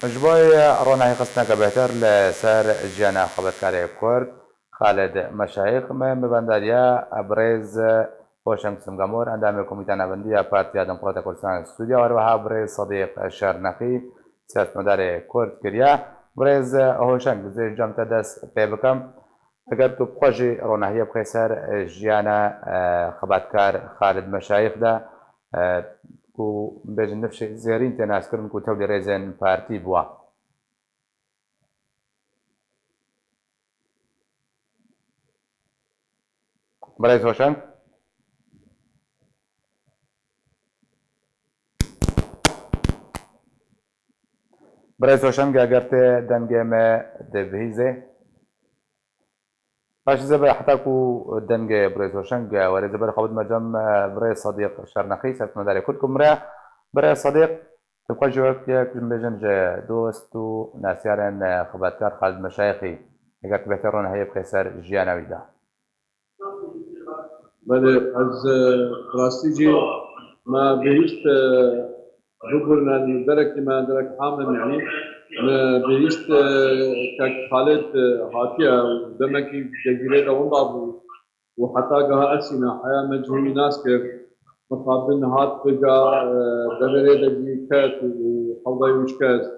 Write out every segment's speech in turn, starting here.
جبوی رونای خستنا که بهتر لسر جیانا خبرکاری کرد خالد مشایخ مبندریا برز پوشنگ سمگامور اندام کمیته نبندی پارتی دموکرات کردستان استودیا و روها برز صدیق شرنقی سیاستمدار کرد کریا برز هوشنگ زیر جمع دست پی بکم اگر تو بخوشی رونایی بخیسر جیانا خبرکار خالد مشایخ ده و بجن نفش زيرين تناس كرن كو تولي ريزن بارتي بوا بريز هوشنگ بريز هوشنگ اگر ته دنگه ما دبهیزه باش زبر حتى كو دنگه بريز هوشنگ وريز زبر خبط مجم بريز صديق شرنقي سات مداري كلكم مرا بريز صديق تبقى جوك كلم بجن دوست و ناسيارن خبركار خالد مشايخي اگر تبهترون هي بخيسر جيانا ويدا بله از راستی ما بهشت بقولنا درك ما درك حامل يعني ما بهشت كخالد هاتيا دمكي جزيرة ونضاب وحتى جها أسينا حياة مجهول ناس كيف مقابل هات بقى دبرة دجي كات وحوضي وشكاز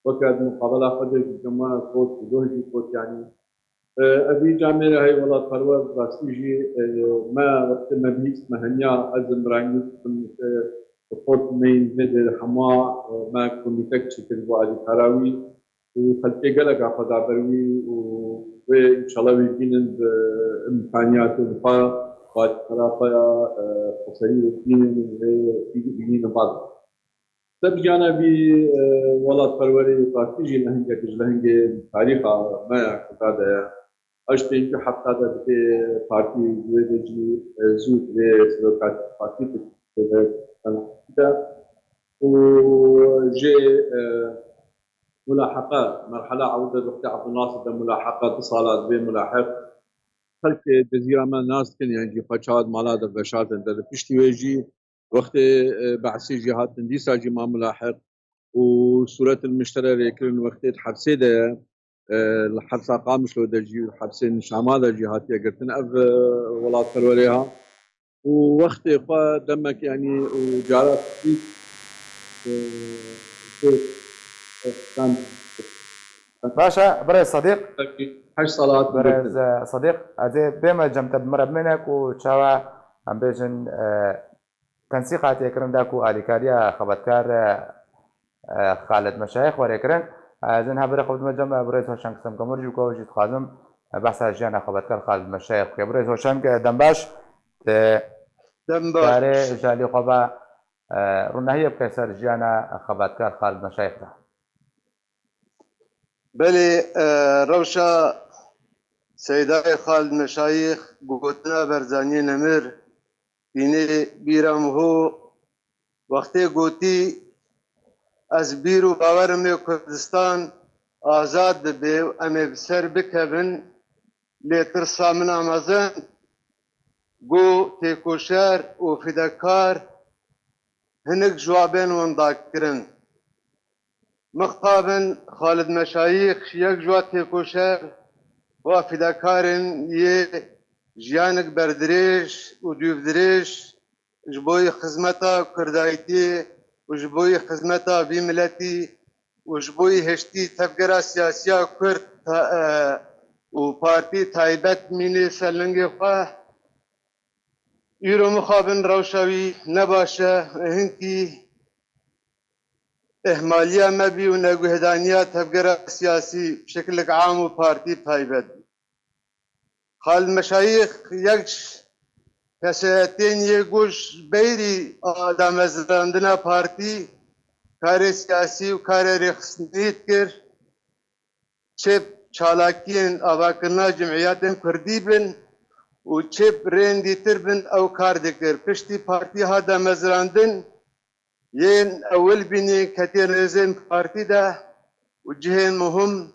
وكاد مقابلة قدر جماعة كوت ودوهجي كوت يعني أبي جامعة هاي والله قرار راستيجي ما وقت ما بيجي مهنيا أزم راني قلت مين هذا حما ما كنت تكشف الوالي كراوي وخلتي قلق عقد بروي وإن شاء الله يجينا بإمكانيات الفا بعد خرافة قصيرة يجينا بعض تب جانا بي والله قراري راستيجي لهنجة كجلهنجة تاريخها ما اعتقد اشتین که حتی در پارتی ویدیجی زود به سلوکات پارتی ده وجي ملاحقة مرحلة عودة دكتور عبد الناصر ده ملاحقة اتصالات بين ملاحق خلق جزيرة ما ناس كن يعني فشاد مالا ده بشات ده بيشتي ويجي وقت بعثي جهات تنديسا جي ما ملاحق وصورة المشترى ريكرن وقت حبسي ده الحبسة قامش لو دجي حبسين شمال جهاتي قرتن أف ولات فروريها ووقت إخوة دمك يعني وجارات كان باشا بريز صديق حش صلاة بريز صديق أزي بما جمت بمرب منك وشاوا أم بيجن تنسيقات يكرن داكو آليكاريا خبتكار خالد مشايخ وريكرن زين هبري خبط مجمع بريز هوشنگ سم كمرجو كوجي تخازم بحث جانا خبتكار خالد مشايخ يا بريز هوشنگ دمباش كاري جالي خبا رونهي بكسر جانا خبتكار خالد مشايخ ده بلي روشا سيداي خالد مشايخ قوتنا برزاني نمر بيني بيرم هو وقتي قوتي از بیرو باورم کردستان آزاد به ام بسر بکبن لترسا من آمازن گو تیکوشر و فدکار هنک جوابین ونداکرن مخابن خالد مشايخ یک جوا تیکوشر و فدکارن یه جیانک بردریش و دیودریش جبوی خدمتا کردایتی وجبوي خدمتها بملتي وجبوي هشتي تفكر سياسية كرد وبارتي تايبت ميني سلنجي خواه يرو مخابن روشوي نباشا هنكي إهمالية مبي ونقوهدانية تفكر سياسي بشكل عام وبارتي تايبت خال مشايخ يكش کساتین یکوش بیری آدم از راندنا پارتی کار سیاسی و کار رخصنیت کر چه چالاکین آواکرنا جمعیاتن کردی بن و چه رندی تر بن او کار دکر پشتی پارتی ها دم از راندن ین اول بینی کتیر رزن پارتی ده و جهن مهم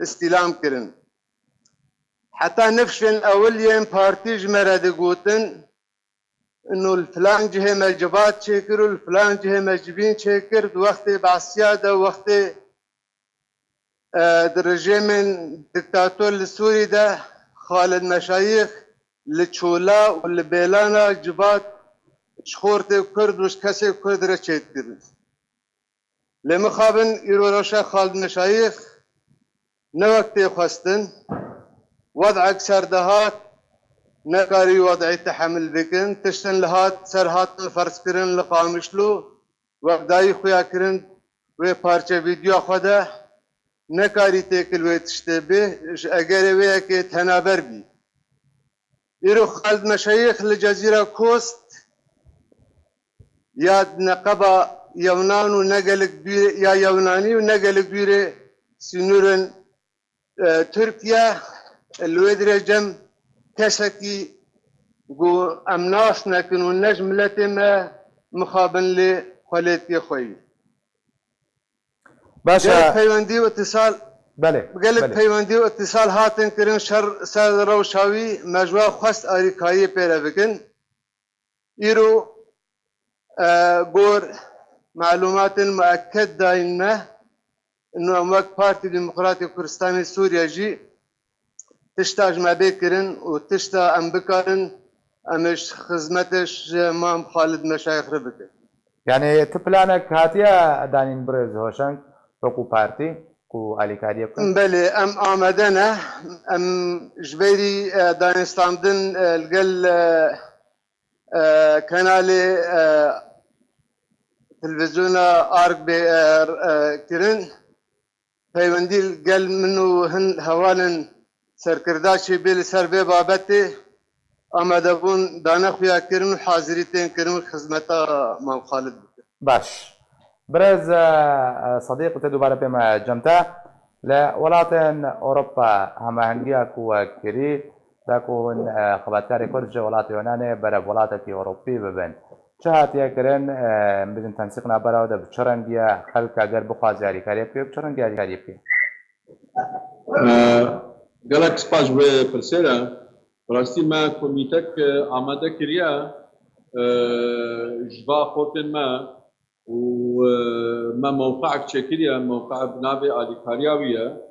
استلام کرن حتى نفشن اول ين بارتي جمرة دقوتن انه الفلان جهه مجبات شكر والفلان جهه مجبين شكر وقت بعسيادة وقت الرجيم دكتاتور السوري ده خالد مشايخ لتشولا والبيلانا جبات شخورتي كرد وش كسي كرد رشيد كرد لما خابن يروشا خالد مشايخ نوقتي خستن وضع أكثر دهات نكاري وضعي تحمل بكن تشتن لهات سرهات فرس كرن لقامشلو وقداي خويا كرن وی پارچه ویدیو خدا نکاری تکل وی تشتبه اگر وی که تنابر بی ایرو خالد مشایخ لجزیره کوست یا نقبا یونان و نگلک بیر یا یونانی و نگلک بیر سنورن ترکیا الویدر جم کسکی گو امناس نکن و نجملت ما مخابن لی خلیتی خویی باشا پیوندی و اتصال بله قالت پیوندی و اتصال هاتن کرن سر روشاوی مجوا خواست آریکایی پیدا بکن ایرو گور معلومات مؤكد دايما انه امك بارتي ديمقراطي كردستاني سوريا جي تشتاج ما بكرن وتشتا ام بكرن امش خدمتش مام خالد مشايخ ربك يعني تبلانك هاتيا دانين برز هوشنگ وكو بارتي كو اليكاري بكن بلي ام آمدنا ام جبيري دانستاندن القل كانالي تلفزيون ارك بي كرن پیوندی قل منو هن هوالن سرکرداشی بیل سر به بابتی آمده بون دانه خویا کرن و حاضریتین کرن خدمتا مام خالد بکن باش برز صديق تدوباره بما جمتا لولاتن اوروبا هما هنگیا کو کری تاكون خبرتاري كرج ولات يوناني برا ولاتك اوروبي ببن شهاتيا كرن بدن تنسيقنا برا ده بچرنگيا خلق اگر بخوازياري كاري بي بچرنگيا كاري بي قالك سباش برسيرا براسي ما كوميتك آماده كريا جبا خوتن ما وما موقعك شكريا موقع بنابي آلي كارياوية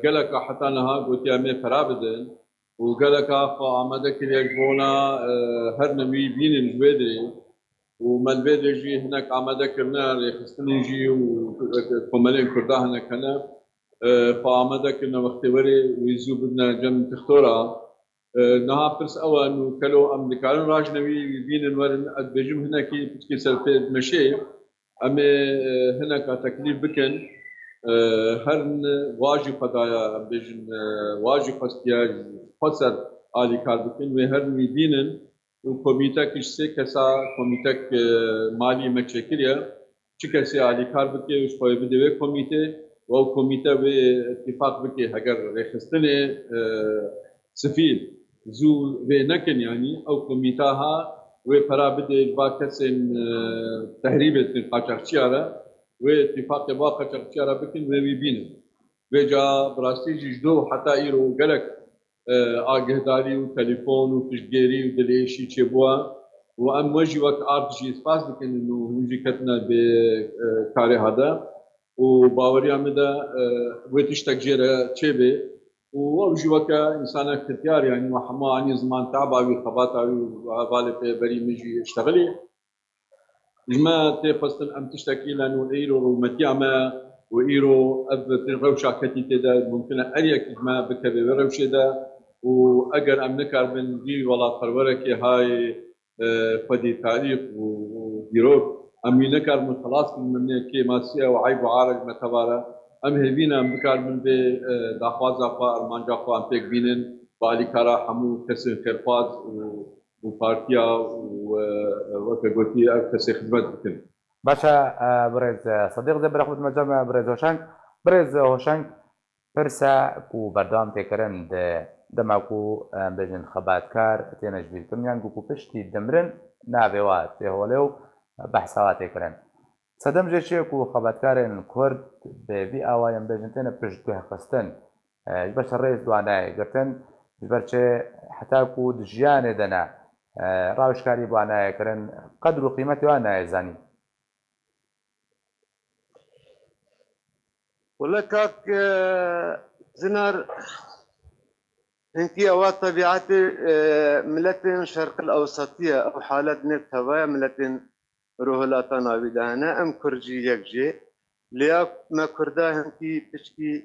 قالك حتى نها قلت يا مي فرابدن وقالك آماده كريا جبونا هر نمي بين الجويدري وما البيدري جي هناك آماده كرنا ريخستني جي وكمالين كردا هناك هنا فآماده كرنا واختباري ويزو بدنا جم تختورا نها برس أول إنه كلو أمريكان راجنوي بين الورن بيجم هنا كي سلفي مشي أما هنا كتكليف بكن هرن واجب قضايا بيجن واجب قصديا قصر آلي كار بكن وهرن بينن وكوميتا كيشسي كسا كوميتا مالي متشكليا چكسي آلي كار بكي وش خوي بدوي كوميتا و كوميتا باتفاق بكي هجر رخصتني سفيل زو بينكن يعني او كوميتاها وفرا بدي باكسن تهريبة قاچاقچيارا واتفاق با قاچاقچيارا بكن ويبين وجا براستي جدو حتى ايرو قالك آگهداری و تلفن و تشگیری و دلیشی چه بوا و ام وجی وقت آرتشی اسپاس بکن انو وجی کتنا به کاری هدا و باوری آمده ویتش تکجیره چه به و وجی وقت انسان اختیار یعنی و حما عنی زمان تعباوی خباتاوی و عبالة بری مجی اشتغلی جما تفصل ام تشتكي لانه ايرو رومتي اما وايرو روشا كتي تدا ممكن اريك ما بكبي روشا دا واجر ام نكر من دي ولا قرورك هاي فدي تاريخ وبيروك ام نكر من خلاص من كي ماسيه وعيب وعارج متبارا ام هبينا بكار من بي داخواز افا ارمان جاكو ام تك بينن بالي كارا حمو كسر خرفاز وبارتيا وكغوتي كسر خدمت بكن باشا برز صديق زبر خود مجمع برز هوشنگ پرسا کو بردام تکرن دما کو بجن خباتکار تینج بیتون یان کو پشتی دمرن نابوات هولو بحثات تکرن صدم جشی کو خباتکارن کرد به بی اوایم بجن تن پشت به خستن باش الرئيس دوانا قرتن برچه حتى کو دجیان دنا راوشکاری بوانا کرن قدر و قیمت وانا زانی ولكاك زنار هنكي أوات طبيعة ملتين شرق الأوسطية أو حالة نت هوايا ملتين روهلاتنا بدانا أم كرجي يكجي ليا ما كردا هنكي تشكي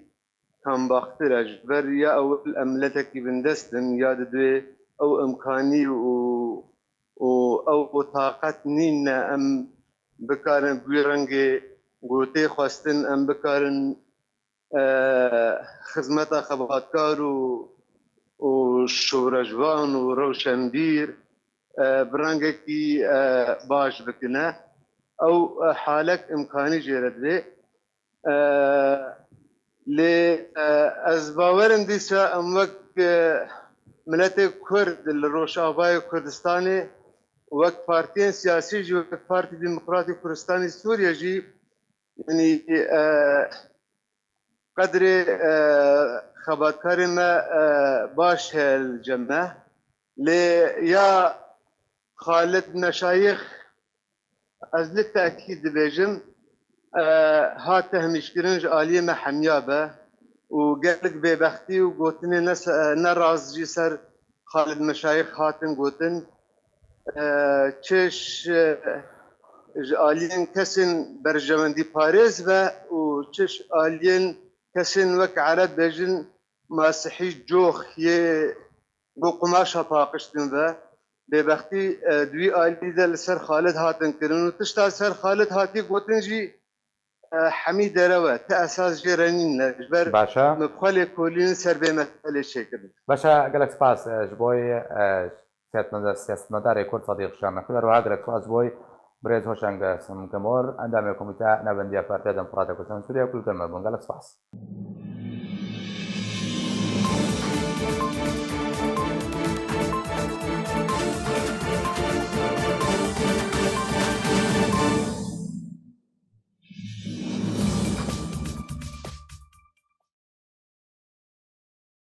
كان باختر أجبر يا أول أملتك بندستن يا دوي أو إمكاني أو طاقت نين أم بكارن بيرنجي قوتي خواستن أم بكارن خدمت خباتکار و شورجوان و روشنبیر برنگکی باش بکنه او حالك امکانی جرد به لی از باورم دیسا ام وقت ملت کرد الروشابای کردستانی وقت پارتین سیاسی جی وقت پارتی دموکراتی کردستانی سوریا جی يعني قدر خبركار ما باش الجمع ليا خالد مشايخ از للتأكيد بيجم هاته مشكلنج آلية محميابة وقالك ببختي وقوتني نراز جسر خالد مشايخ هاتن قوتن تشش آلين كسن برجمندي باريس و تشش آلين كسن وك عرب بيجن مسيحي جوخ يه بو قماشا باقشتن ببختي دوي آلي ده لسر خالد هاتن كرن و تشتا سر خالد هاتي قوتن جي حميد روه تأساس جرانين لجبر باشا مبخالي كولين سر بمثالي شكل باشا قالك سپاس جبوي سياستمدار كرد صديق شام خبر وهاجرك سپاس بوي بريز هوشنگ سمكمور اندام كوميتا نبنديا بارتي دموكراتيك كردستان سوريا كل كلمه بون قالك سپاس